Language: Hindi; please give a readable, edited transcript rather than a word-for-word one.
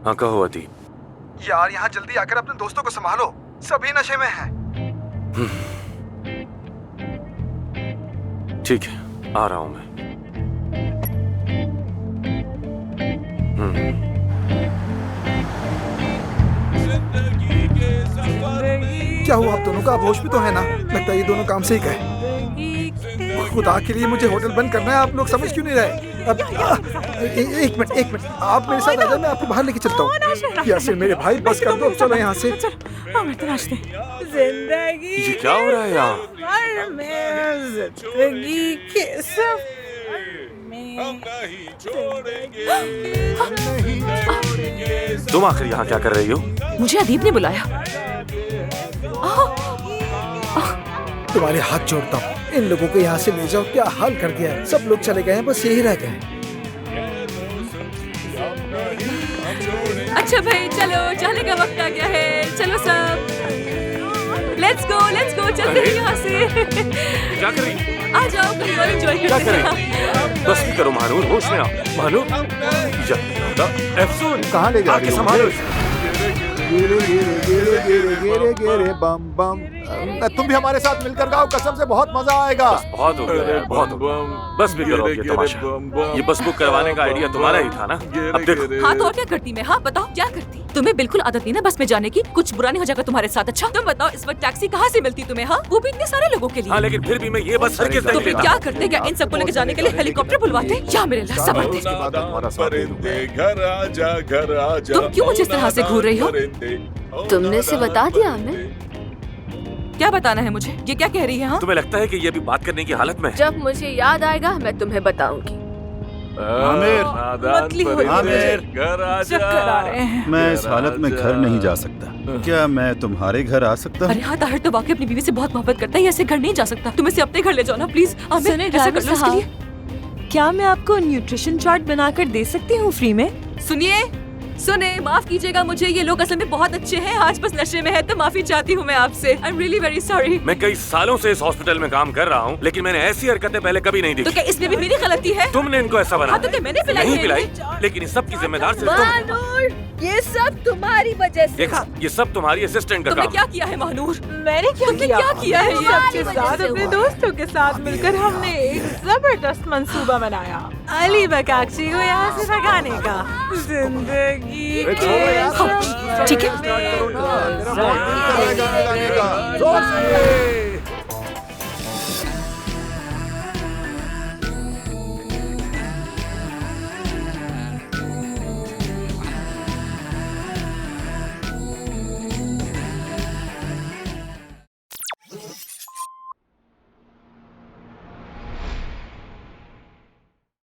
हाँ कहो अदीब। यार यहाँ जल्दी आकर अपने दोस्तों को संभालो, सभी नशे में हैं। ठीक है, आ रहा हूं मैं। क्या हुआ आप दोनों का? आप होश भी तो है ना? लगता है ये दोनों काम से ही गए। खुदा के लिए मुझे होटल बंद करना है, आप लोग समझ क्यों नहीं रहे? अब एक मिनट, आप मेरे साथ आ जाओ, मैं आपको बाहर लेके चलता हूँ। यासिर मेरे भाई, बस कर दो, चलो यहाँ से। जिंदगी ये क्या हो रहा है यहाँ? जिंदगी के सफर तुम आखिर यहाँ क्या कर रही हो? मुझे अदीब ने बुलाया। तुम्हारे हाथ जोड़ता हूँ, इन लोगों को यहाँ से ले जाओ। क्या हाल कर दिया है, सब लोग चले गए हैं, बस यही रह गए। अच्छा भाई चलो, जाने का वक्त आ गया है, चलो सब लेट्स गो चलते हैं यहाँ से। क्या कर रही? आ जाओ कहीं और एंजॉय क्या करते हैं। बस भी करो महानूर, होश में आओ। महानूर अफसून कहाँ ले जा रही हो? संभालो। गिरे बम बम। तुम भी हमारे साथ मिलकर गाओ, कसम से बहुत मजा आएगा। बहुत हो गया यार, बहुत हो गया। बस भी करो ये तमाशा। ये बस बुक करवाने का आइडिया तुम्हारा ही था ना? अब देखो। हाँ तो और क्या करती मैं? हाँ बताओ क्या करती? तुम्हें बिल्कुल आदत नहीं ना बस में जाने की? कुछ बुरा नहीं हो जाएगा तुम्हारे साथ? अच्छा तुम बताओ इस वक्त टैक्सी कहाँ से मिलती तुम्हें? हाँ वो भी इतने सारे लोगों के लिए। हाँ लेकिन फिर भी मैं ये बस हर किस तो फिर क्या करते? क्या इन सबको लेके जाने के लिए हेलीकॉप्टर बुलवाते? या मेरे अल्लाह सबर दे। तुम क्यों मुझे इस तरह से घूर रही हो? तुमने इसे बता दिया हमें? क्या बताना है मुझे? ये क्या कह रही है? हाँ तुम्हें लगता है कि ये अभी बात करने की हालत में है? जब मुझे याद आएगा मैं तुम्हें बताऊंगी। मैं इस हालत में घर नहीं जा सकता। क्या मैं तुम्हारे घर आ सकता हूँ? अरे हाँ ताहिर तो वाकई अपनी बीवी से बहुत मोहब्बत करता है, ऐसे घर नहीं जा सकता। तुम इसे अपने घर ले जाओ ना प्लीज। सुनिए ऐसा कर लो उसके लिए। क्या मैं आपको न्यूट्रिशन चार्ट बनाकर दे सकती हूँ फ्री में? सुने माफ कीजिएगा मुझे, ये लोग असल में बहुत अच्छे हैं, आज बस नशे में है तो माफी चाहती हूँ मैं आपसे। I am really very sorry. मैं कई सालों से इस हॉस्पिटल में काम कर रहा हूँ, लेकिन मैंने ऐसी हरकतें पहले कभी नहीं तो देखी। क्या इसमें भी मेरी गलती है? तुमने इनको ऐसा बनाया। हाँ तो क्या मैंने पिलाई नहीं है? पिलाई, लेकिन इस सब की जिम्मेदार सिर्फ तुम। महानूर, ये सब तुम्हारी वजह से। देखा, ये सब तुम्हारी असिस्टेंट का तुमने काम। क्या किया है महानूर? मैंने क्या तुमने किया? क्या किया है? ये सबके साथ अपने दोस्तों के साथ मिलकर हमने एक जबरदस्त मंसूबा बनाया अली बकाक्षी को यहाँ से भगाने का। जिंदगी ठीक है। जोर से